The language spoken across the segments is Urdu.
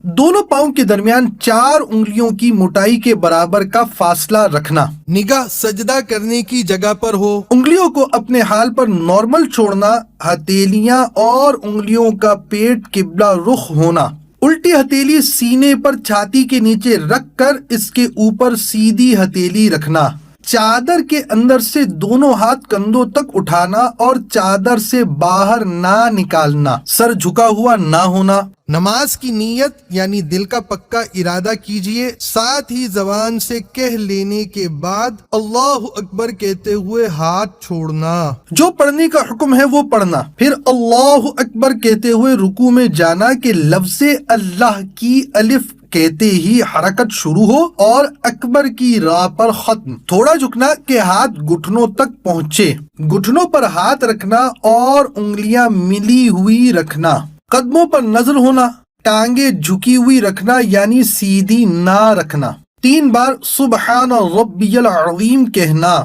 دونوں پاؤں کے درمیان 4 انگلیوں کی موٹائی کے برابر کا فاصلہ رکھنا. نگاہ سجدہ کرنے کی جگہ پر ہو. انگلیوں کو اپنے حال پر نارمل چھوڑنا. ہتھیلیاں اور انگلیوں کا پیٹ قبلہ رخ ہونا. الٹی ہتھیلی سینے پر چھاتی کے نیچے رکھ کر اس کے اوپر سیدھی ہتھیلی رکھنا. چادر کے اندر سے دونوں ہاتھ کندھوں تک اٹھانا اور چادر سے باہر نہ نکالنا. سر جھکا ہوا نہ ہونا. نماز کی نیت یعنی دل کا پکا ارادہ کیجئے، ساتھ ہی زبان سے کہہ لینے کے بعد اللہ اکبر کہتے ہوئے ہاتھ چھوڑنا. جو پڑھنے کا حکم ہے وہ پڑھنا، پھر اللہ اکبر کہتے ہوئے رکوع میں جانا کہ لفظ اللہ کی الف کہتے ہی حرکت شروع ہو اور اکبر کی راہ پر ختم. تھوڑا جھکنا کہ ہاتھ گھٹنوں تک پہنچے. گھٹنوں پر ہاتھ رکھنا اور انگلیاں ملی ہوئی رکھنا. قدموں پر نظر ہونا. ٹانگیں جھکی ہوئی رکھنا یعنی سیدھی نہ رکھنا. 3 بار سبحان ربی العظیم کہنا.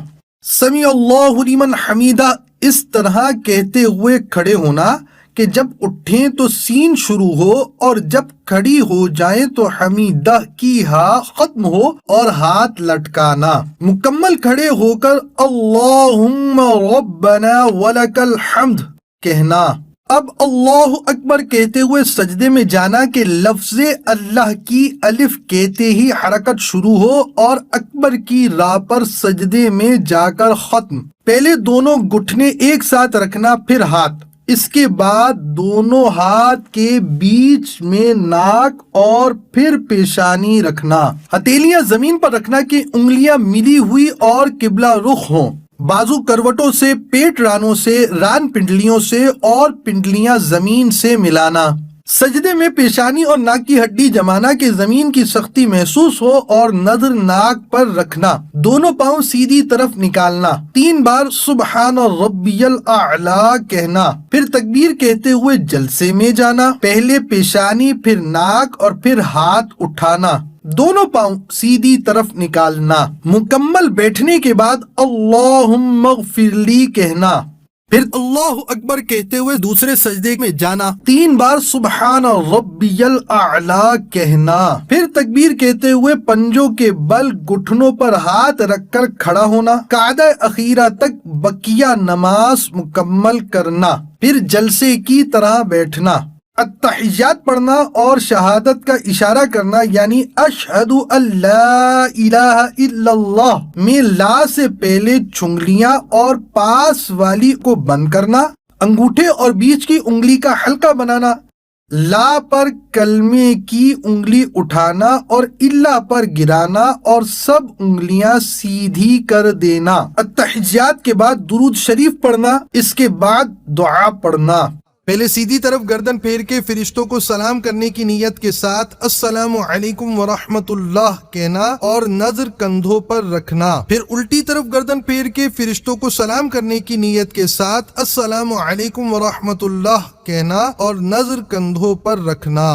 سمیع اللہ لمن حمیدہ اس طرح کہتے ہوئے کھڑے ہونا کہ جب اٹھیں تو سین شروع ہو اور جب کھڑی ہو جائیں تو حمیدہ کی ہا ختم ہو اور ہاتھ لٹکانا. مکمل کھڑے ہو کر اللہم ربنا ولک الحمد کہنا. اب اللہ اکبر کہتے ہوئے سجدے میں جانا کہ لفظ اللہ کی الف کہتے ہی حرکت شروع ہو اور اکبر کی راہ پر سجدے میں جا کر ختم. پہلے دونوں گھٹنے ایک ساتھ رکھنا، پھر ہاتھ. اس کے بعد دونوں ہاتھ کے بیچ میں ناک اور پھر پیشانی رکھنا. ہتھیلیاں زمین پر رکھنا کہ انگلیاں ملی ہوئی اور قبلہ رخ ہوں. بازو کروٹوں سے، پیٹ رانوں سے، ران پنڈلیوں سے اور پنڈلیاں زمین سے ملانا. سجدے میں پیشانی اور ناک کی ہڈی جمانا کہ زمین کی سختی محسوس ہو اور نظر ناک پر رکھنا. دونوں پاؤں سیدھی طرف نکالنا. 3 بار سبحان ربی الاعلی کہنا. پھر تکبیر کہتے ہوئے جلسے میں جانا. پہلے پیشانی، پھر ناک اور پھر ہاتھ اٹھانا. دونوں پاؤں سیدھی طرف نکالنا. مکمل بیٹھنے کے بعد اللہم اغفر لی کہنا. پھر اللہ اکبر کہتے ہوئے دوسرے سجدے میں جانا. 3 بار سبحان ربی الاعلی کہنا. پھر تکبیر کہتے ہوئے پنجوں کے بل گھٹنوں پر ہاتھ رکھ کر کھڑا ہونا. قعدہ اخیرہ تک بقیہ نماز مکمل کرنا. پھر جلسے کی طرح بیٹھنا. التحیات پڑھنا اور شہادت کا اشارہ کرنا یعنی اشہد ان لا الہ الا اللہ میں لا سے پہلے چھنگلیاں اور پاس والی کو بند کرنا. انگوٹھے اور بیچ کی انگلی کا حلقہ بنانا. لا پر کلمے کی انگلی اٹھانا اور الا پر گرانا اور سب انگلیاں سیدھی کر دینا. التحیات کے بعد درود شریف پڑھنا. اس کے بعد دعا پڑھنا. پہلے سیدھی طرف گردن پھیر کے فرشتوں کو سلام کرنے کی نیت کے ساتھ السلام علیکم ورحمۃ اللہ کہنا اور نظر کندھوں پر رکھنا. پھر الٹی طرف گردن پھیر کے فرشتوں کو سلام کرنے کی نیت کے ساتھ السلام علیکم ورحمۃ اللہ کہنا اور نظر کندھوں پر رکھنا.